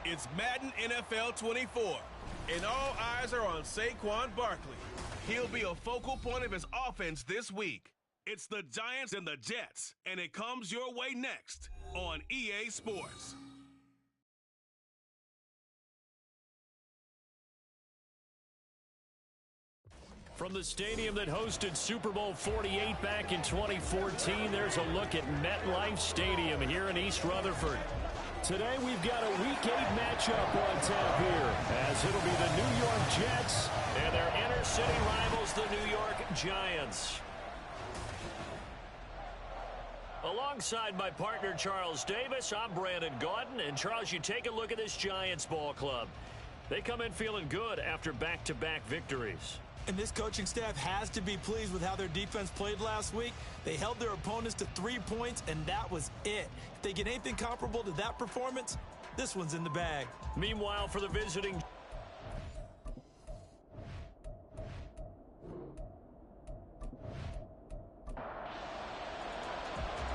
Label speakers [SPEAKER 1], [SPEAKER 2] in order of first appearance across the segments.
[SPEAKER 1] It's Madden NFL 24, and all eyes are on Saquon Barkley. He'll be a focal point of his offense this week. It's the Giants and the Jets, and it comes your way next on EA Sports.
[SPEAKER 2] From the stadium that hosted Super Bowl 48 back in 2014, there's a look at MetLife Stadium here in East Rutherford. Today we've got a Week 8 matchup on tap here, as it'll be the New York Jets and their inner-city rivals, the New York Giants. Alongside my partner Charles Davis, I'm Brandon Gaudin. And Charles, you take a look at this Giants ball club. They come in feeling good after back-to-back victories.
[SPEAKER 3] And this coaching staff has to be pleased with how their defense played last week. They held their opponents to 3 points, and that was it. If they get anything comparable to that performance, this one's in the bag.
[SPEAKER 2] Meanwhile, for the visiting...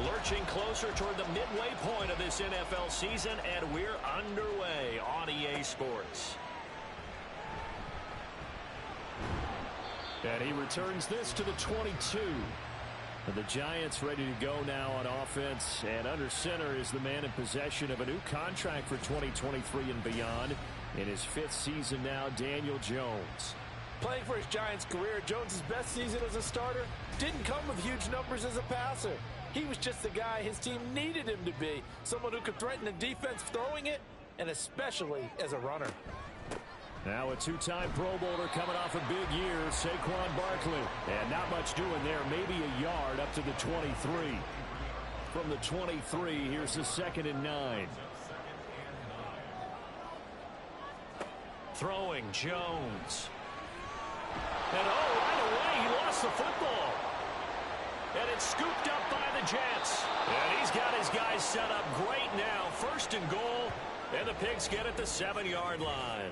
[SPEAKER 2] lurching closer toward the midway point of this NFL season, and we're underway on EA Sports. And he returns this to the 22. And the Giants ready to go now on offense. And under center is the man in possession of a new contract for 2023 and beyond. In his 5th season now, Daniel Jones.
[SPEAKER 4] Playing for his Giants career, Jones' best season as a starter didn't come with huge numbers as a passer. He was just the guy his team needed him to be. Someone who could threaten the defense throwing it, and especially as a runner.
[SPEAKER 2] Now a 2-time Pro Bowler coming off a big year, Saquon Barkley. And not much doing there, maybe a yard up to the 23. From the 23, here's the 2nd and 9. Throwing, Jones. And right away, he lost the football. And it's scooped up by the Jets. And he's got his guys set up great now. 1st and goal, and the Pigs get at the 7-yard line.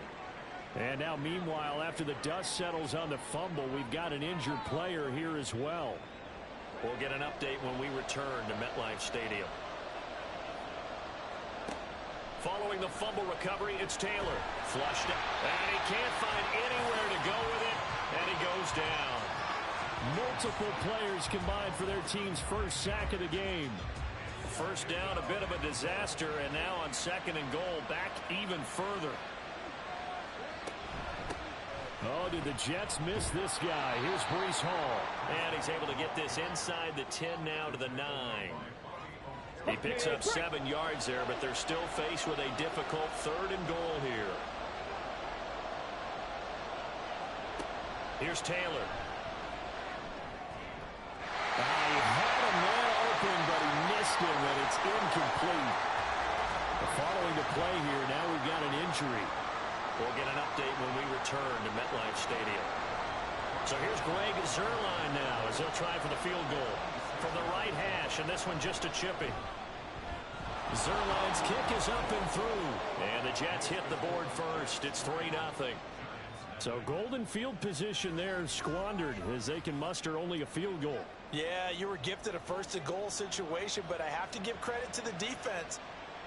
[SPEAKER 2] And now, meanwhile, after the dust settles on the fumble, we've got an injured player here as well. We'll get an update when we return to MetLife Stadium. Following the fumble recovery, it's Taylor. Flushed it, and he can't find anywhere to go with it, and he goes down. Multiple players combined for their team's first sack of the game. First down, a bit of a disaster, and now on 2nd and goal, back even further. Oh, did the Jets miss this guy? Here's Breece Hall. And he's able to get this inside the 10 now to the 9. He picks up 7 yards there, but they're still faced with a difficult 3rd and goal here. Here's Taylor. He had a man open, but he missed him, and it's incomplete. Following the play here, now we've got an injury. We'll get an update when we return to MetLife Stadium. So here's Greg Zuerlein now as he'll try for the field goal from the right hash, and this one just a chipping. Zuerlein's kick is up and through, and the Jets hit the board first. It's 3-0. So golden field position there squandered as they can muster only a field goal.
[SPEAKER 3] Yeah, you were gifted a 1st and goal situation, but I have to give credit to the defense.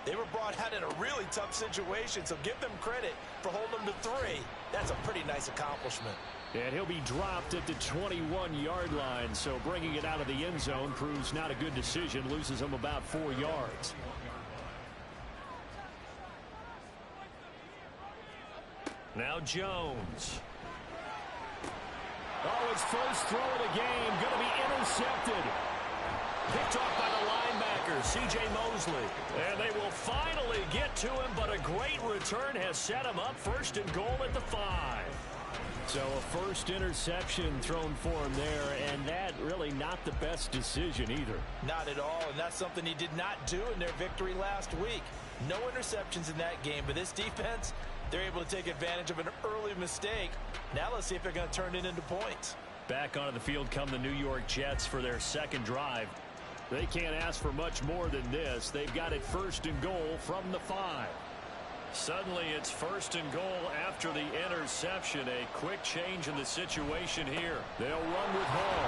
[SPEAKER 3] They were brought out in a really tough situation, so give them credit for holding them to 3. That's a pretty nice accomplishment.
[SPEAKER 2] And he'll be dropped at the 21-yard line, so bringing it out of the end zone proves not a good decision, loses him about 4 yards. Now Jones. Oh, his first throw of the game, going to be intercepted. Picked off by the linebacker, C.J. Mosley. And they will finally get to him, but a great return has set him up 1st and goal at the 5. So a first interception thrown for him there, and that really not the best decision either.
[SPEAKER 3] Not at all, and that's something he did not do in their victory last week. No interceptions in that game, but this defense, they're able to take advantage of an early mistake. Now let's see if they're going to turn it into points.
[SPEAKER 2] Back onto the field come the New York Jets for their 2nd drive. They can't ask for much more than this. They've got it 1st and goal from the 5. Suddenly it's 1st and goal after the interception. A quick change in the situation here. They'll run with Hall.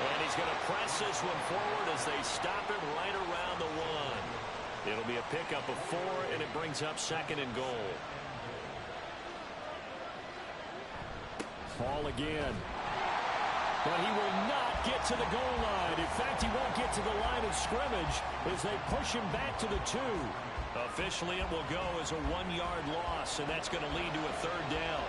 [SPEAKER 2] And he's going to press this one forward as they stop him right around the 1. It'll It'll be a pickup of 4, and it brings up 2nd and goal. Ball again. But he will not get to the goal line. In fact, he won't get to the line of scrimmage as they push him back to the 2. Officially, it will go as a 1-yard loss, and that's going to lead to a 3rd down.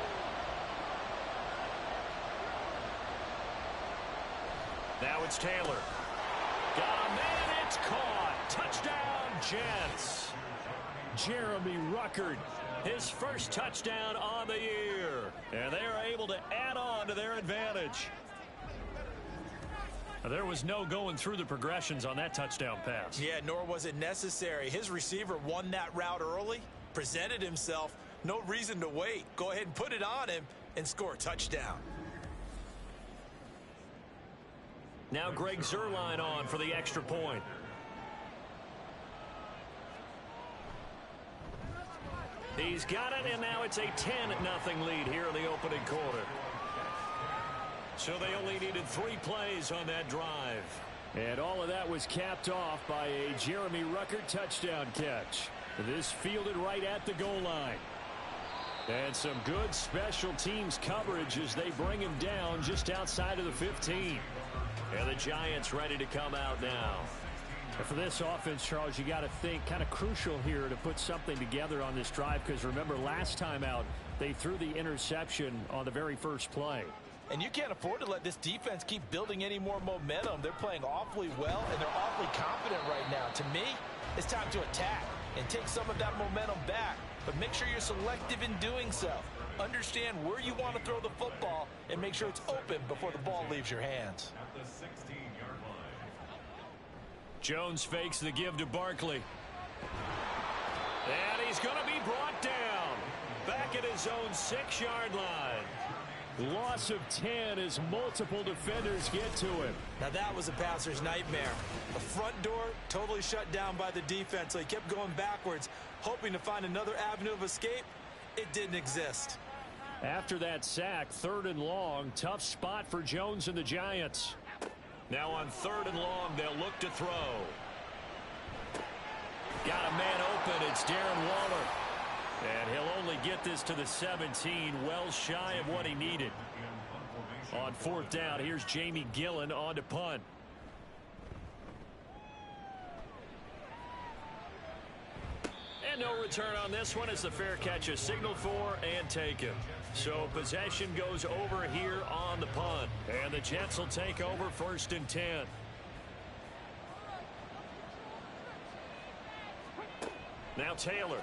[SPEAKER 2] Now it's Taylor. Got a man, it's caught. Touchdown, Jets. Jeremy Ruckert, his first touchdown on the year. And they are able to add on to their advantage. There was no going through the progressions on that touchdown pass.
[SPEAKER 3] Yeah, nor was it necessary. His receiver won that route early, presented himself. No reason to wait. Go ahead and put it on him and score a touchdown.
[SPEAKER 2] Now Greg Zuerlein on for the extra point. He's got it, and now it's a 10-0 lead here in the opening quarter. So they only needed 3 plays on that drive. And all of that was capped off by a Jeremy Ruckert touchdown catch. This fielded right at the goal line. And some good special teams coverage as they bring him down just outside of the 15. And the Giants ready to come out now. For this offense, Charles, you got to think kind of crucial here to put something together on this drive, because remember last time out they threw the interception on the very first play.
[SPEAKER 3] And you can't afford to let this defense keep building any more momentum. They're playing awfully well, and they're awfully confident right now. To me, it's time to attack and take some of that momentum back. But make sure you're selective in doing so. Understand where you want to throw the football and make sure it's open before the ball leaves your hands.
[SPEAKER 1] At the 16-yard line.
[SPEAKER 2] Jones fakes the give to Barkley. And he's going to be brought down. Back at his own 6-yard line. Loss of 10 as multiple defenders get to him.
[SPEAKER 3] Now that was a passer's nightmare. The front door totally shut down by the defense, so he kept going backwards, hoping to find another avenue of escape. It didn't exist.
[SPEAKER 2] After that sack, 3rd and long, tough spot for Jones and the Giants. Now on 3rd and long, they'll look to throw. Got a man open, it's Darren Waller. And he'll only get this to the 17, well shy of what he needed. On 4th down, here's Jamie Gillen on to punt. And no return on this one as the fair catch is signaled for and taken. So possession goes over here on the punt. And the Jets will take over 1st and 10. Now Taylor.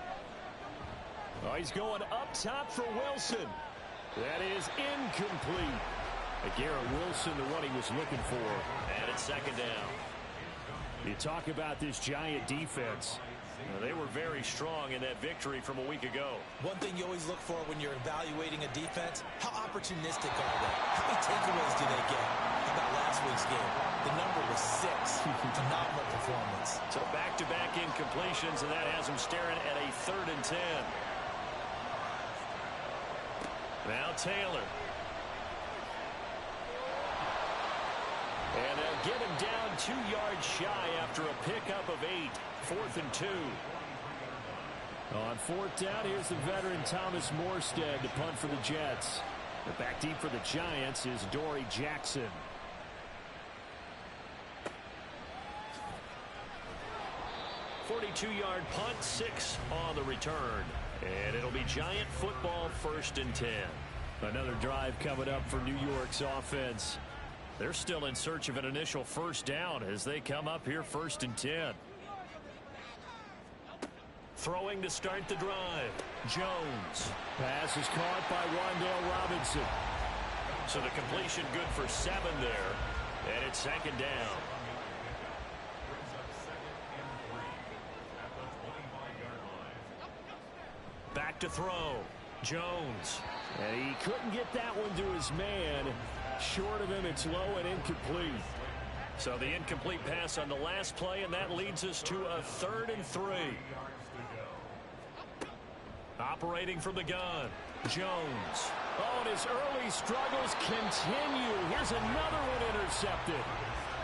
[SPEAKER 2] Oh, he's going up top for Wilson. That is incomplete. Garrett Wilson, the one he was looking for. And it's 2nd down. You talk about this Giant defense. They were very strong in that victory from a week ago.
[SPEAKER 3] One thing you always look for when you're evaluating a defense, how opportunistic are they? How many takeaways do they get? How about last week's game? The number was 6. Phenomenal performance.
[SPEAKER 2] So back-to-back incompletions, and that has them staring at a 3rd and 10. Now Taylor. And they'll get him down 2 yards shy after a pickup of 8. 4th and 2. On 4th down, here's the veteran Thomas Morstead to punt for the Jets. The back deep for the Giants is Dory Jackson. .42-yard punt, 6 on the return. And it'll be Giant football, 1st and 10. Another drive coming up for New York's offense. They're still in search of an initial 1st down as they come up here 1st and 10. Throwing to start the drive. Jones. Pass is caught by Wan'Dale Robinson. So the completion good for 7 there. And it's 2nd down. Back to throw. Jones. And he couldn't get that one to his man. Short of him, it's low and incomplete. So the incomplete pass on the last play, and that leads us to a 3rd and 3. Operating from the gun. Jones. Oh, and his early struggles continue. Here's another one intercepted.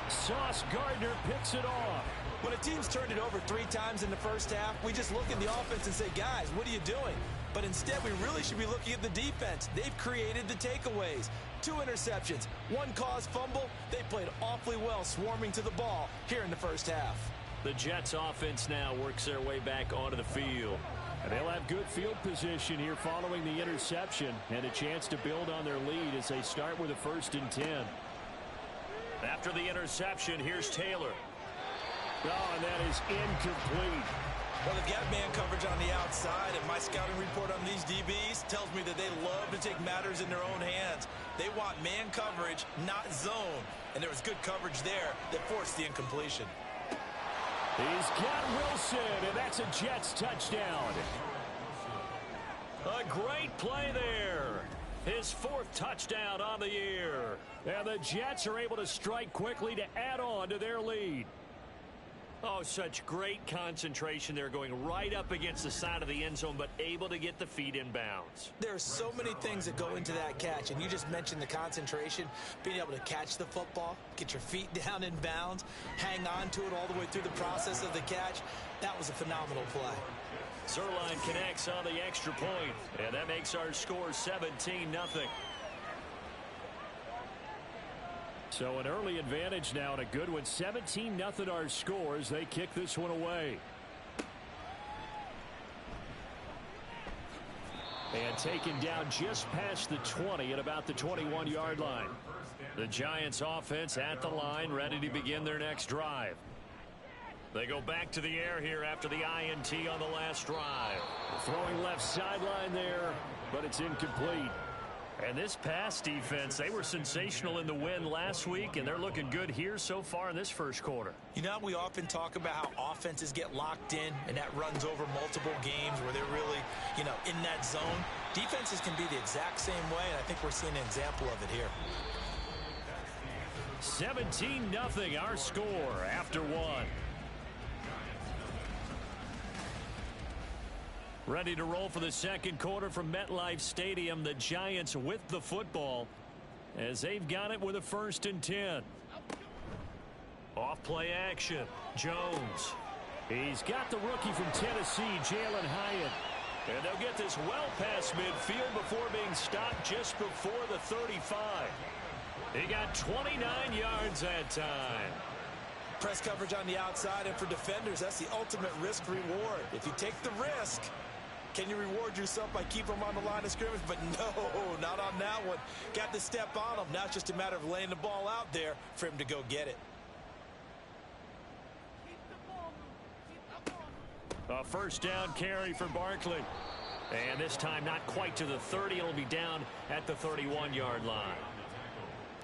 [SPEAKER 2] Sauce Gardner picks it off.
[SPEAKER 3] When a team's turned it over 3 times in the first half, we just look at the offense and say, guys, what are you doing? But instead, we really should be looking at the defense. They've created the takeaways. 2 interceptions, 1 caused fumble. They played awfully well swarming to the ball here in the first half.
[SPEAKER 2] The Jets offense now works their way back onto the field. And they'll have good field position here following the interception and a chance to build on their lead as they start with a 1st and 10. After the interception, here's Taylor. Oh, and that is incomplete.
[SPEAKER 3] Well, they've got man coverage on the outside, and my scouting report on these DBs tells me that they love to take matters in their own hands. They want man coverage, not zone. And there was good coverage there that forced the incompletion.
[SPEAKER 2] He's got Wilson, and that's a Jets touchdown. A great play there. His 4th touchdown on the year. And the Jets are able to strike quickly to add on to their lead. Oh, such great concentration there, going right up against the side of the end zone, but able to get the feet in bounds.
[SPEAKER 3] There are so many things that go into that catch, and you just mentioned the concentration, being able to catch the football, get your feet down in bounds, hang on to it all the way through the process of the catch. That was a phenomenal play.
[SPEAKER 2] Zerline connects on the extra point, and that makes our score 17-0. So an early advantage now, and a good one. 17-0 our scores. They kick this one away. And taken down just past the 20 at about the 21-yard line. The Giants offense at the line, ready to begin their next drive. They go back to the air here after the INT on the last drive. Throwing left sideline there, but it's incomplete. And this pass defense, they were sensational in the win last week, and they're looking good here so far in this first quarter.
[SPEAKER 3] You know, we often talk about how offenses get locked in, and that runs over multiple games where they're really, in that zone. Defenses can be the exact same way, and I think we're seeing an example of it here.
[SPEAKER 2] 17-0 our score after 1. Ready to roll for the second quarter from MetLife Stadium. The Giants with the football as they've got it with a 1st and 10. Off play action. Jones. He's got the rookie from Tennessee, Jalen Hyatt. And they'll get this well past midfield before being stopped just before the 35. He got 29 yards that time.
[SPEAKER 3] Press coverage on the outside, and for defenders, that's the ultimate risk reward. If you take the risk, can you reward yourself by keeping them on the line of scrimmage? But no, not on that one. Got to step on them. Now it's just a matter of laying the ball out there for him to go get it.
[SPEAKER 2] A 1st down carry for Barkley. And this time not quite to the 30. It'll be down at the 31-yard line.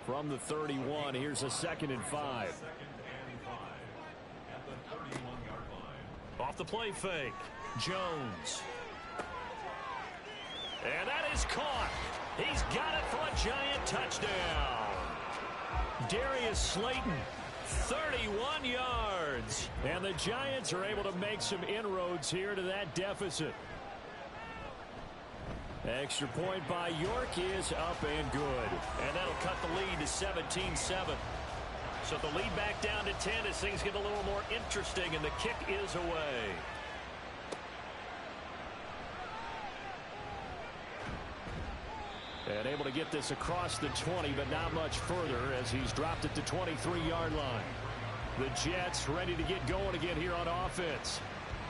[SPEAKER 2] From the 31, here's a 2nd and 5. Off the play fake. Jones. And that is caught. He's got it for a Giant touchdown. Darius Slayton, 31 yards. And the Giants are able to make some inroads here to that deficit. Extra point by York is up and good. And that'll cut the lead to 17-7. So the lead back down to 10 as things get a little more interesting, and the kick is away. And able to get this across the 20, but not much further as he's dropped it to 23-yard line. The Jets ready to get going again here on offense.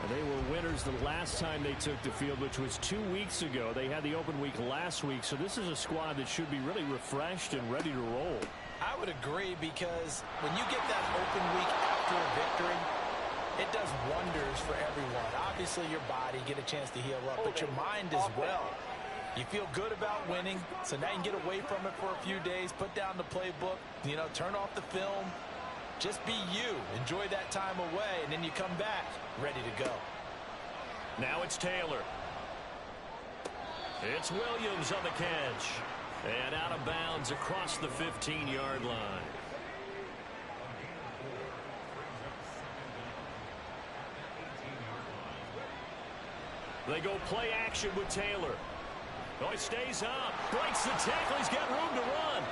[SPEAKER 2] And they were winners the last time they took the field, which was 2 weeks ago. They had the open week last week, so this is a squad that should be really refreshed and ready to roll.
[SPEAKER 3] I would agree, because when you get that open week after a victory, it does wonders for everyone. Obviously, your body, get a chance to heal up, but your mind as well. You feel good about winning, so now you can get away from it for a few days, put down the playbook, turn off the film, just be you. Enjoy that time away, and then you come back ready to go.
[SPEAKER 2] Now it's Taylor. It's Williams on the catch. And out of bounds across the 15-yard line. They go play action with Taylor. Oh, he stays up, breaks the tackle, he's got room to run.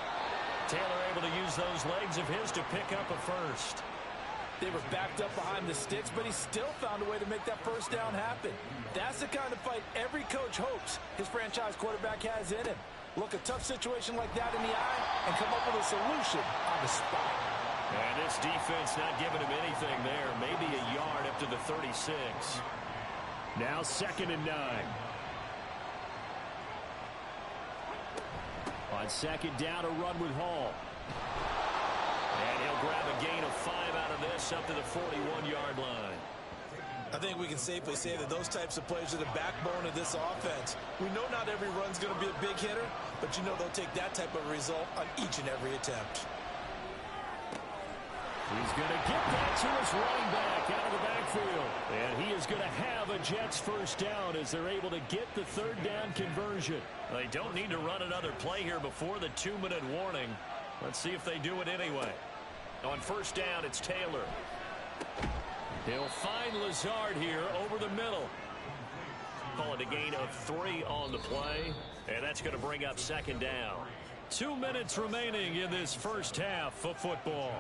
[SPEAKER 2] Taylor able to use those legs of his to pick up a 1st.
[SPEAKER 4] They were backed up behind the sticks, but he still found a way to make that first down happen. That's the kind of fight every coach hopes his franchise quarterback has in him. Look a tough situation like that in the eye and come up with a solution on the spot.
[SPEAKER 2] And this defense not giving him anything there. Maybe a yard up to the 36. Now 2nd and 9. On 2nd down, a run with Hall. And he'll grab a gain of 5 out of this up to the 41-yard line.
[SPEAKER 3] I think we can safely say that those types of plays are the backbone of this offense. We know not every run's going to be a big hitter, but you know they'll take that type of result on each and every attempt.
[SPEAKER 2] He's going to get that to his running back out of the backfield. And he is going to have a Jets first down as they're able to get the 3rd down conversion. They don't need to run another play here before the 2-minute warning. Let's see if they do it anyway. On 1st down, it's Taylor. He'll find Lazard here over the middle. Call it a gain of 3 on the play. And that's going to bring up 2nd down. 2 minutes remaining in this first half of football.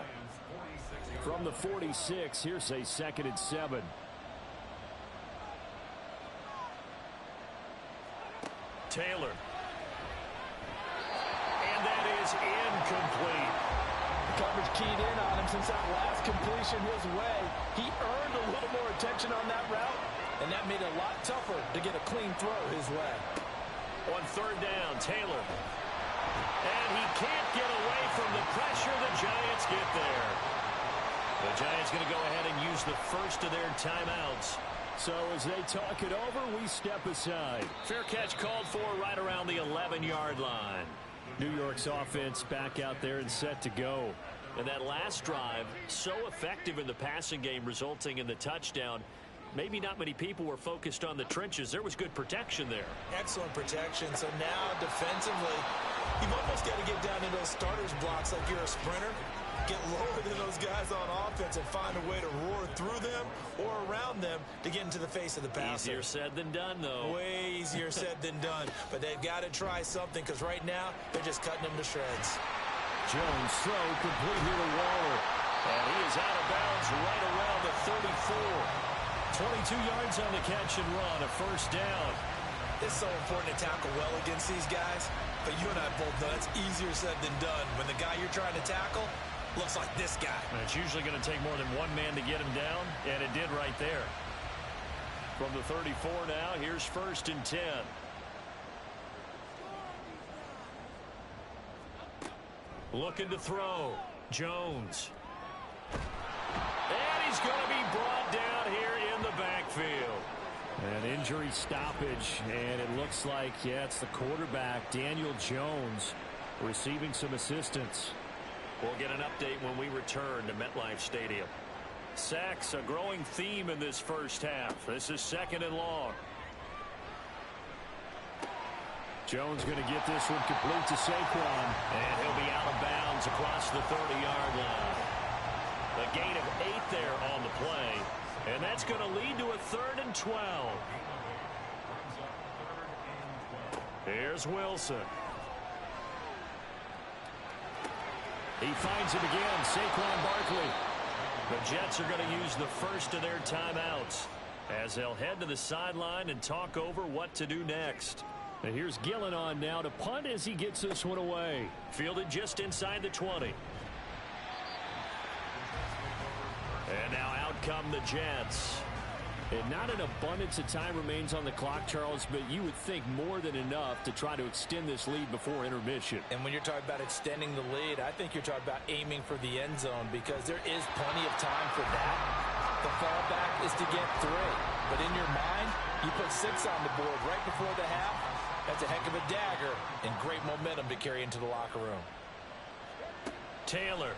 [SPEAKER 2] From the 46, here's a 2nd and 7. Taylor. And that is incomplete.
[SPEAKER 4] Coverage keyed in on him since that last completion his way. He earned a little more attention on that route, and that made it a lot tougher to get a clean throw his way.
[SPEAKER 2] On 3rd down, Taylor. And he can't get away from the pressure. The Giants get there. The Giants going to go ahead and use the first of their timeouts. So as they talk it over, we step aside. Fair catch called for right around the 11-yard line. New York's offense back out there and set to go. And that last drive, so effective in the passing game, resulting in the touchdown. Maybe not many people were focused on the trenches. There was good protection there.
[SPEAKER 3] Excellent protection. So now defensively, you've almost got to get down in those starters blocks like you're a sprinter. Get lower than those guys on offense and find a way to roar through them or around them to get into the face of the passer.
[SPEAKER 2] Easier said than done, though.
[SPEAKER 3] Way easier said than done. But they've got to try something because right now they're just cutting them to shreds.
[SPEAKER 2] Jones throw complete here to Waller. And he is out of bounds right around the 34. 22 yards on the catch and run, a first down.
[SPEAKER 3] It's so important to tackle well against these guys. But you and I both know that's easier said than done. When the guy you're trying to tackle looks like this guy.
[SPEAKER 2] And it's usually going to take more than one man to get him down, and it did right there. From the 34 now, here's 1st and 10. Looking to throw. Jones. And he's going to be brought down here in the backfield. An injury stoppage, and it looks like, yeah, it's the quarterback, Daniel Jones, receiving some assistance. We'll get an update when we return to MetLife Stadium. Sacks, a growing theme in this first half. This is 2nd and long. Jones going to get this one complete to Saquon. And he'll be out of bounds across the 30-yard line. A gain of 8 there on the play. And that's going to lead to a 3rd and 12. Here's Wilson. He finds him again, Saquon Barkley. The Jets are going to use the first of their timeouts as they'll head to the sideline and talk over what to do next. And here's Gillen on now to punt as he gets this one away. Fielded just inside the 20. And now out come the Jets. And not an abundance of time remains on the clock, Charles, but you would think more than enough to try to extend this lead before intermission.
[SPEAKER 4] And when you're talking about extending the lead, I think you're talking about aiming for the end zone because there is plenty of time for that. The fallback is to get 3. But in your mind, you put 6 on the board right before the half. That's a heck of a dagger and great momentum to carry into the locker room.
[SPEAKER 2] Taylor.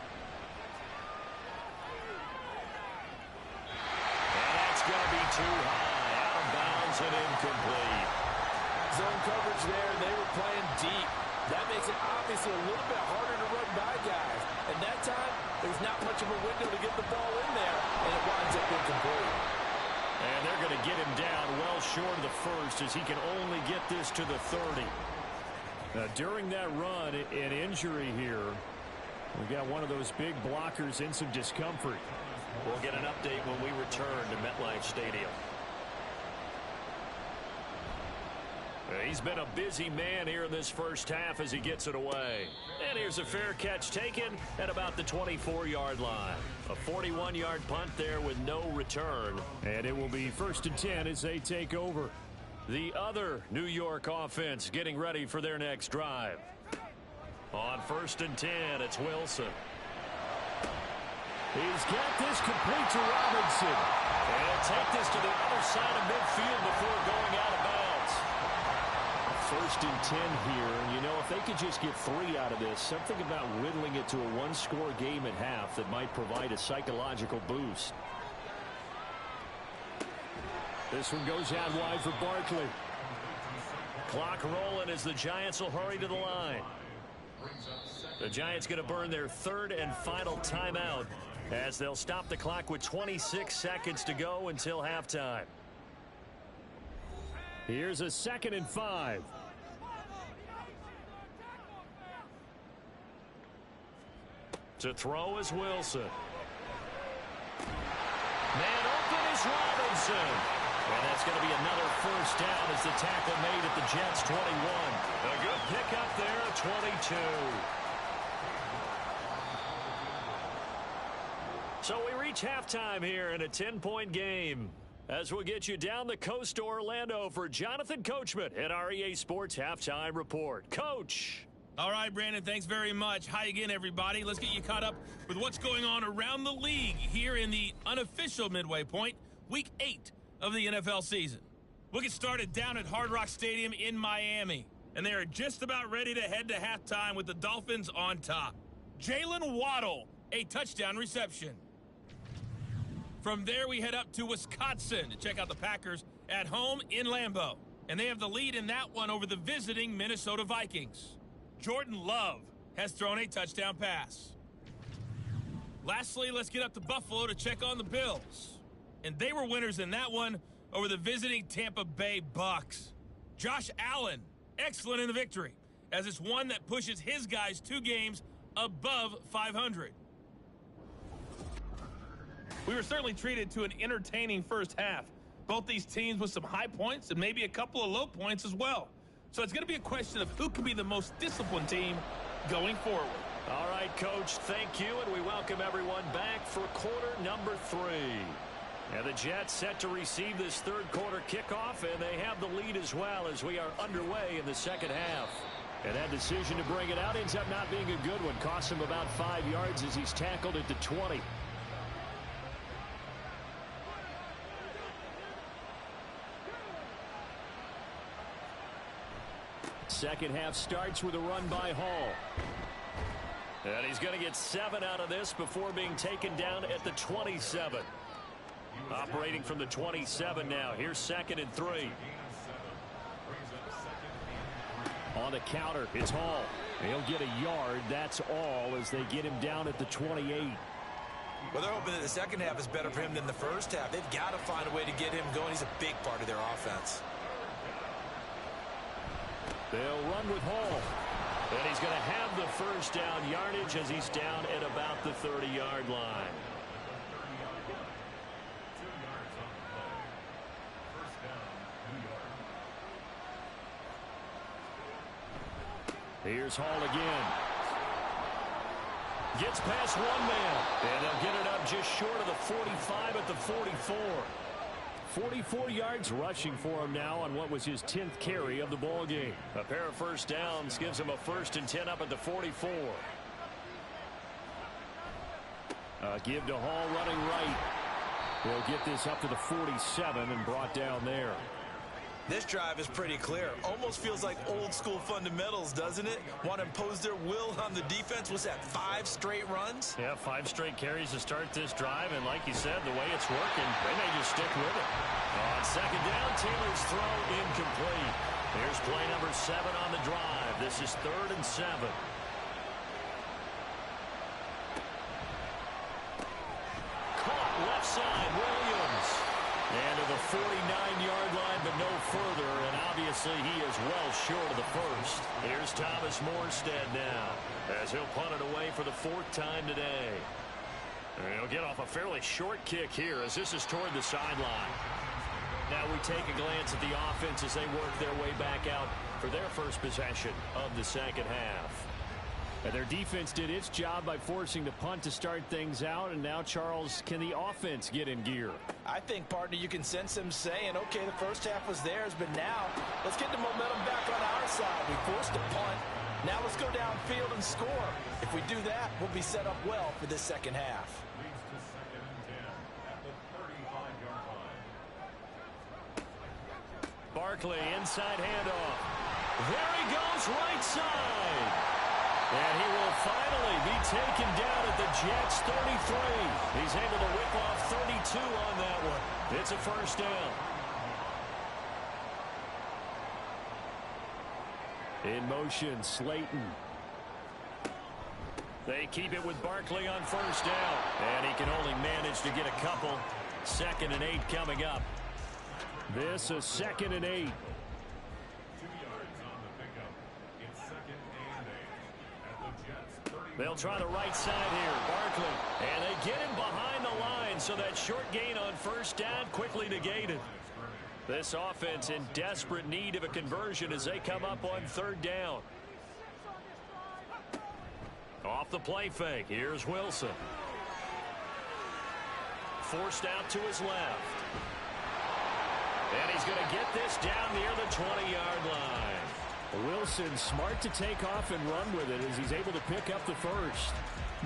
[SPEAKER 2] Going to be too high, out of bounds and incomplete.
[SPEAKER 4] Zone coverage there, they were playing deep. That makes it obviously a little bit harder to run by guys. And that time, there's not much of a window to get the ball in there, and it winds up incomplete.
[SPEAKER 2] And they're going to get him down well short of the first as he can only get this to the 30. Now, during that run, an injury here. We got one of those big blockers in some discomfort. We'll get an update when we return to MetLife Stadium. He's been a busy man here in this first half as he gets it away. And here's a fair catch taken at about the 24-yard line. A 41-yard punt there with no return. And it will be 1st and 10 as they take over. The other New York offense getting ready for their next drive. On 1st and 10, it's Wilson.
[SPEAKER 5] He's got this complete to Robinson.
[SPEAKER 2] And take this to the other side of midfield before going out of bounds.
[SPEAKER 5] 1st and 10 here, and you know, if they could just get 3 out of this, something about whittling it to a one-score game at half that might provide a psychological boost.
[SPEAKER 2] This one goes out wide for Barkley. Clock rolling as the Giants will hurry to the line. The Giants going to burn their 3rd and final timeout as they'll stop the clock with 26 seconds to go until halftime.
[SPEAKER 5] Here's a 2nd and 5.
[SPEAKER 2] To throw is Wilson. Man open is Robinson. And that's going to be another 1st down as the tackle made at the Jets' 21. A good pickup there at 22. So we reach halftime here in a 10-point game. As we'll get you down the coast to Orlando for Jonathan Coachman at our EA Sports Halftime Report. Coach.
[SPEAKER 6] All right, Brandon, thanks very much. Hi again, everybody. Let's get you caught up with what's going on around the league here in the unofficial midway point, Week 8 of the NFL season. We'll get started down at Hard Rock Stadium in Miami, and they are just about ready to head to halftime with the Dolphins on top. Jalen Waddle, a touchdown reception. From there, we head up to Wisconsin to check out the Packers at home in Lambeau. And they have the lead in that one over the visiting Minnesota Vikings. Jordan Love has thrown a touchdown pass. Lastly, let's get up to Buffalo to check on the Bills. And they were winners in that one over the visiting Tampa Bay Bucks. Josh Allen, excellent in the victory, as it's one that pushes his guys 2 games above 500. We were certainly treated to an entertaining first half. Both these teams with some high points and maybe a couple of low points as well. So it's going to be a question of who can be the most disciplined team going forward.
[SPEAKER 2] All right, Coach, thank you, and we welcome everyone back for quarter number 3. And the Jets set to receive this 3rd quarter kickoff, and they have the lead as well as we are underway in the second half. And that decision to bring it out ends up not being a good one. Costs him about 5 yards as he's tackled at the 20.
[SPEAKER 5] Second half starts with a run by Hall.
[SPEAKER 2] And he's going to get 7 out of this before being taken down at the 27. Operating from the 27 now. Here's 2nd and 3.
[SPEAKER 5] On the counter, it's Hall. He'll get a yard. That's all as they get him down at the 28.
[SPEAKER 3] Well, they're hoping that the second half is better for him than the first half. They've got to find a way to get him going. He's a big part of their offense.
[SPEAKER 5] They'll run with Hall.
[SPEAKER 2] And he's going to have the 1st down yardage as he's down at about the 30-yard line.
[SPEAKER 5] Here's Hall again.
[SPEAKER 2] Gets past one man. And they'll get it up just short of the 45 at the 44.
[SPEAKER 5] 44 yards rushing for him now on what was his 10th carry of the ball game.
[SPEAKER 2] A pair of 1st downs gives him a 1st and 10 up at the 44.
[SPEAKER 5] Give to Hall running right. He'll get this up to the 47 and brought down there.
[SPEAKER 3] This drive is pretty clear. Almost feels like old school fundamentals, doesn't it? Want to impose their will on the defense. Was that 5 straight runs?
[SPEAKER 2] Yeah, 5 straight carries to start this drive. And like you said, the way it's working, they may just stick with it. On 2nd down, Taylor's throw incomplete. Here's play number 7 on the drive. This is 3rd and 7. Caught left side, Williams. And to the 49-yard line, but no further. And obviously, he is well short of the 1st. Here's Thomas Morstead now, as he'll punt it away for the 4th time today. He'll get off a fairly short kick here as this is toward the sideline. Now we take a glance at the offense as they work their way back out for their first possession of the second half.
[SPEAKER 5] And their defense did its job by forcing the punt to start things out. And now, Charles, can the offense get in gear?
[SPEAKER 3] I think, partner, you can sense them saying, okay, the first half was theirs, but now let's get the momentum back on our side. We forced a punt. Now let's go downfield and score. If we do that, we'll be set up well for this second half.
[SPEAKER 2] Barkley, inside handoff. There he goes, right side. And he will finally be taken down at the Jets' 33. He's able to whip off 32 on that one. It's a first down.
[SPEAKER 5] In motion, Slayton.
[SPEAKER 2] They keep it with Barkley on first down. And he can only manage to get a couple. 2nd and 8 coming up.
[SPEAKER 5] This a 2nd and 8.
[SPEAKER 2] They'll try the right side here. Barkley. And they get him behind the line, so that short gain on first down quickly negated. This offense in desperate need of a conversion as they come up on 3rd down. Off the play fake. Here's Wilson. Forced out to his left. And he's going to get this down near the 20-yard line.
[SPEAKER 5] Wilson smart to take off and run with it as he's able to pick up the first.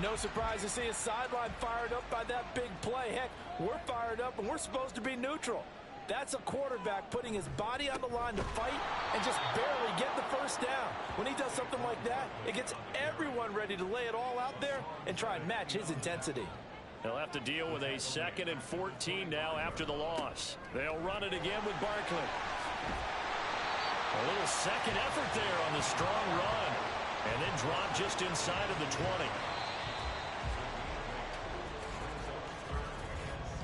[SPEAKER 4] No surprise to see his sideline fired up by that big play. Heck, we're fired up and we're supposed to be neutral. That's a quarterback putting his body on the line to fight and just barely get the first down. When he does something like that, it gets everyone ready to lay it all out there and try and match his intensity.
[SPEAKER 2] They'll have to deal with a 2nd and 14 now after the loss. They'll run it again with Barkley. A little second effort there on the strong run. And then drop just inside of the 20.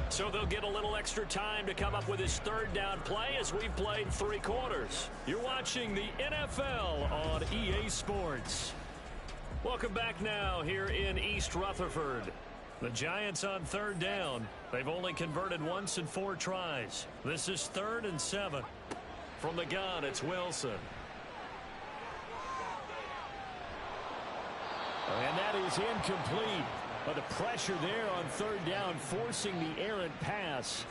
[SPEAKER 2] So they'll get a little extra time to come up with his 3rd down play as we've played 3 quarters. You're watching the NFL on EA Sports. Welcome back now here in East Rutherford. The Giants on 3rd down. They've only converted once in 4 tries. This is 3rd and 7. From the gun, it's Wilson.
[SPEAKER 5] And that is incomplete. But the pressure there on 3rd down, forcing the errant pass.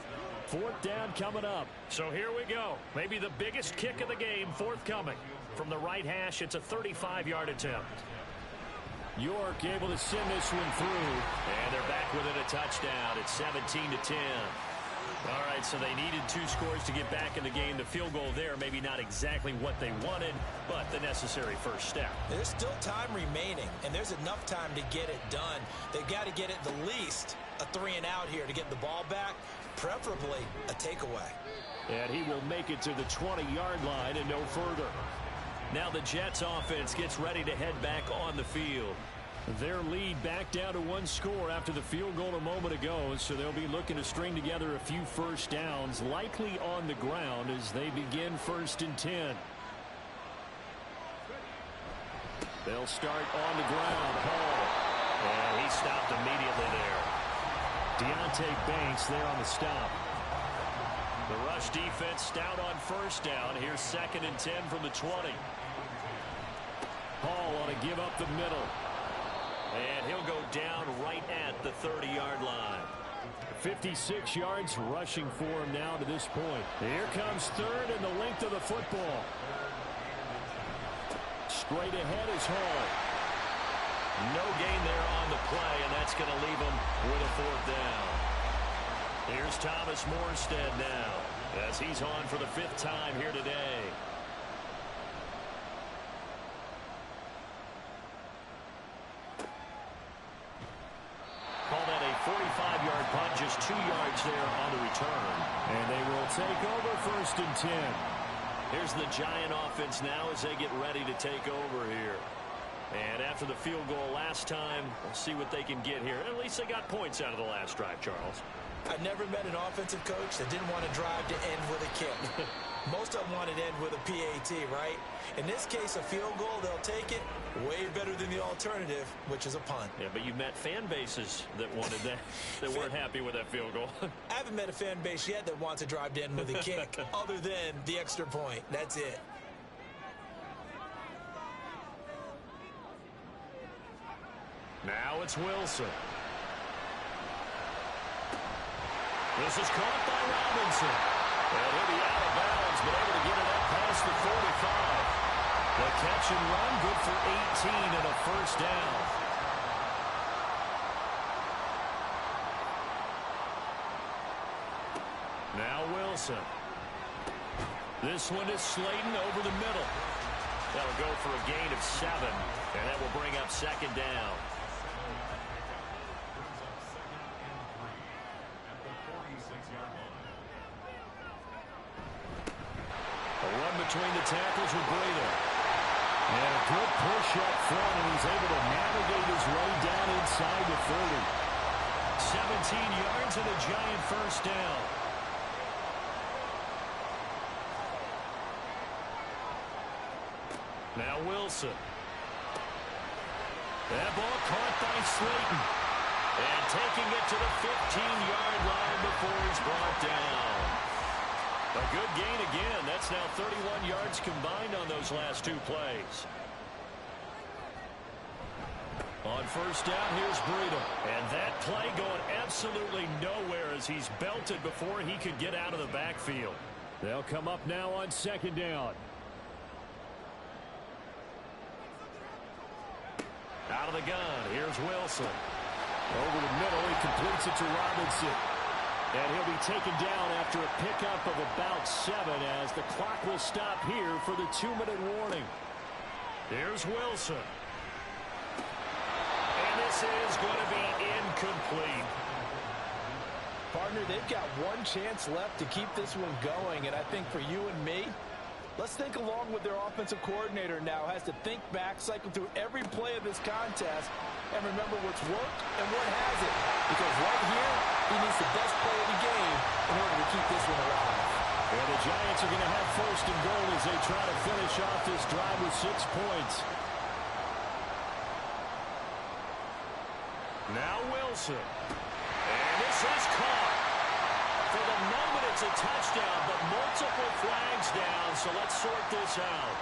[SPEAKER 5] 4th down coming up.
[SPEAKER 2] So here we go. Maybe the biggest kick of the game forthcoming. From the right hash, it's a 35-yard attempt.
[SPEAKER 5] York able to send this one through.
[SPEAKER 2] And they're back within a touchdown. It's 17-10. All right, so they needed 2 scores to get back in the game. The field goal there, maybe not exactly what they wanted, but the necessary first step.
[SPEAKER 3] There's still time remaining, and there's enough time to get it done. They've got to get at the least a 3-and-out here to get the ball back, preferably a takeaway.
[SPEAKER 5] And he will make it to the 20-yard line and no further.
[SPEAKER 2] Now the Jets offense gets ready to head back on the field.
[SPEAKER 5] Their lead back down to 1 score after the field goal a moment ago, so they'll be looking to string together a few first downs, likely on the ground as they begin 1st and 10. They'll start on the ground. Hall.
[SPEAKER 2] And he stopped immediately there.
[SPEAKER 5] Deontay Banks there on the stop.
[SPEAKER 2] The rush defense stout on first down. Here's 2nd and 10 from the 20.
[SPEAKER 5] Hall on a give up the middle.
[SPEAKER 2] And he'll go down right at the 30-yard line.
[SPEAKER 5] 56 yards rushing for him now to this point. Here comes 3rd and the length of the football. Straight ahead is Hall.
[SPEAKER 2] No gain there on the play, and that's going to leave him with a 4th down. Here's Thomas Morstead now as he's on for the 5th time here today. Call that a 45-yard punt, just 2 yards there on the return.
[SPEAKER 5] And they will take over 1st and 10.
[SPEAKER 2] Here's the Giant offense now as they get ready to take over here. And after the field goal last time, we'll see what they can get here. At least they got points out of the last drive, Charles.
[SPEAKER 3] I never met an offensive coach that didn't want to drive to end with a kick. Most of them want to end with a PAT, right? In this case, a field goal, they'll take it way better than the alternative, which is a punt.
[SPEAKER 5] Yeah, but you've met fan bases that wanted that, that weren't happy with that field goal.
[SPEAKER 3] I haven't met a fan base yet that wants to drive to end with a kick, other than the extra point. That's it.
[SPEAKER 5] Now it's Wilson. This is caught by Robinson. And he'll be out of bounds, but able to get it up past the 45. The catch and run, good for 18 and a first down. Now Wilson. This one is Slayton over the middle. That'll go for a gain of 7, and that will bring up second down. Between the tackles with Breida. And a good push up front, and he's able to navigate his way down inside the 30. 17 yards and a giant first down. Now Wilson. That ball caught by Slayton. And taking it to the 15-yard line before he's brought down. A good gain again. That's now 31 yards combined on those last 2 plays. On first down, here's Breida. And that play going absolutely nowhere as he's belted before he could get out of the backfield. They'll come up now on second down. Out of the gun, here's Wilson. Over the middle, he completes it to Robinson. And he'll be taken down after a pickup of about 7 as the clock will stop here for the 2-minute warning. Here's Wilson. And this is going to be incomplete.
[SPEAKER 4] Partner, they've got one chance left to keep this one going, and I think for you and me, let's think along with their offensive coordinator now. Has to think back, cycle through every play of this contest, and remember what's worked and what hasn't. Because right here, he needs the best play of the game in order to keep this one alive.
[SPEAKER 5] And the Giants are going to have first and goal as they try to finish off this drive with 6 points. Now Wilson. And this is caught. For the moment, it's a touchdown, but multiple flags down, so let's sort this out.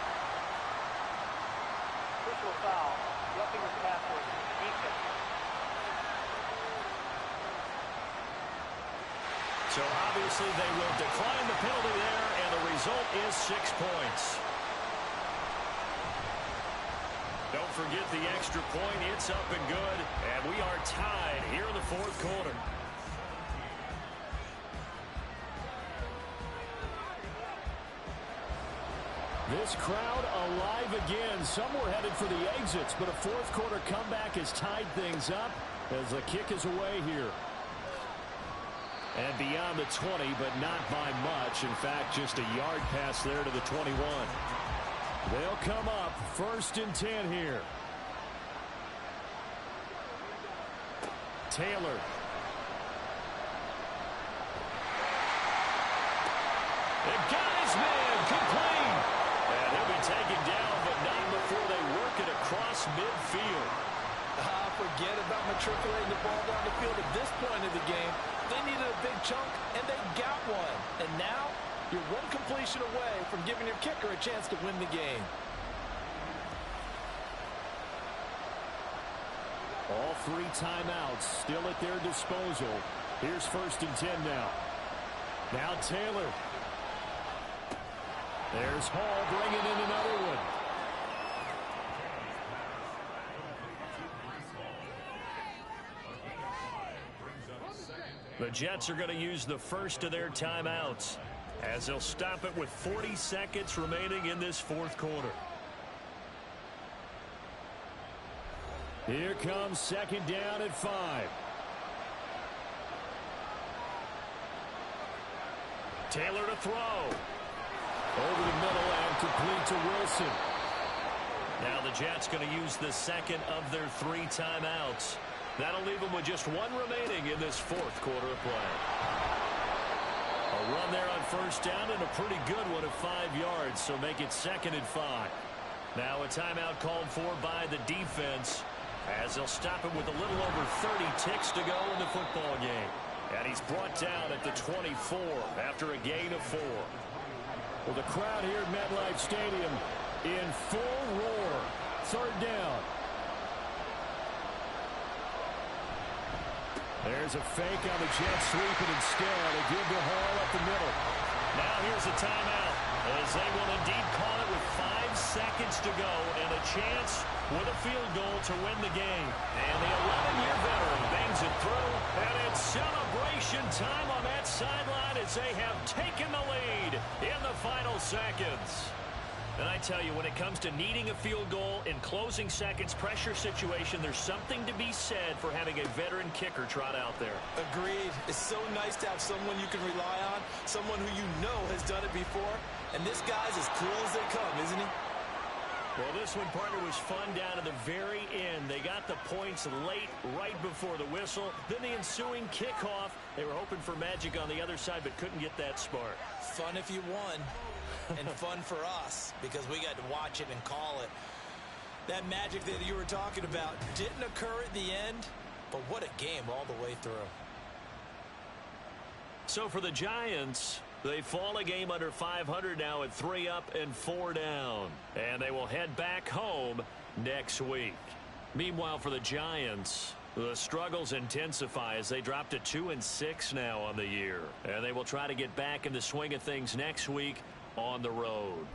[SPEAKER 7] Personal foul, roughing the passer, defense.
[SPEAKER 5] So obviously they will decline the penalty there, and the result is 6 points. Don't forget the extra point. It's up and good, and we are tied here in the 4th quarter. This crowd alive again. Some were headed for the exits, but a 4th quarter comeback has tied things up as the kick is away here. And beyond the 20, but not by much. In fact, just a yard pass there to the 21. They'll come up 1st and 10 here. Taylor. It got his man complete. And he'll be taken down, but not before they work it across midfield.
[SPEAKER 4] Forget about matriculating the ball down the field at this point of the game. They needed a big chunk, and they got one. And now, you're one completion away from giving your kicker a chance to win the game.
[SPEAKER 5] All 3 timeouts still at their disposal. Here's 1st and 10 now. Now Taylor. There's Hall bringing in another one. The Jets are going to use the first of their timeouts as they'll stop it with 40 seconds remaining in this 4th quarter. Here comes 2nd down at 5. Taylor to throw. Over the middle and complete to Wilson. Now the Jets going to use the second of their 3 timeouts.
[SPEAKER 2] That'll leave them with just one remaining in this fourth quarter of play. A run there on first down and a pretty good one of 5 yards, so make it 2nd and 5. Now a timeout called for by the defense as they'll stop him with a little over 30 ticks to go in the football game. And he's brought down at the 24 after a gain of 4.
[SPEAKER 5] Well, the crowd here at MetLife Stadium in full roar. 3rd down. There's a fake on the Jets sweep, and instead they give the Hall up the middle.
[SPEAKER 2] Now here's a timeout as they will indeed call it with 5 seconds to go and a chance with a field goal to win the game. And the 11-year veteran bangs it through, and it's celebration time on that sideline as they have taken the lead in the final seconds. And I tell you, when it comes to needing a field goal in closing seconds, pressure situation, there's something to be said for having a veteran kicker trot out there.
[SPEAKER 3] Agreed. It's so nice to have someone you can rely on, someone who you know has done it before. And this guy's as cool as they come, isn't he?
[SPEAKER 2] Well, this one, partner, was fun down to the very end. They got the points late, right before the whistle. Then the ensuing kickoff. They were hoping for magic on the other side, but couldn't get that spark.
[SPEAKER 3] Fun if you won, and fun for us, because we got to watch it and call it. That magic that you were talking about didn't occur at the end, but what a game all the way through.
[SPEAKER 2] So for the Giants, they fall a game under 500 now at 3 up and 4 down. And they will head back home next week. Meanwhile, for the Giants, the struggles intensify as they drop to 2-6 now on the year. And they will try to get back in the swing of things next week on the road.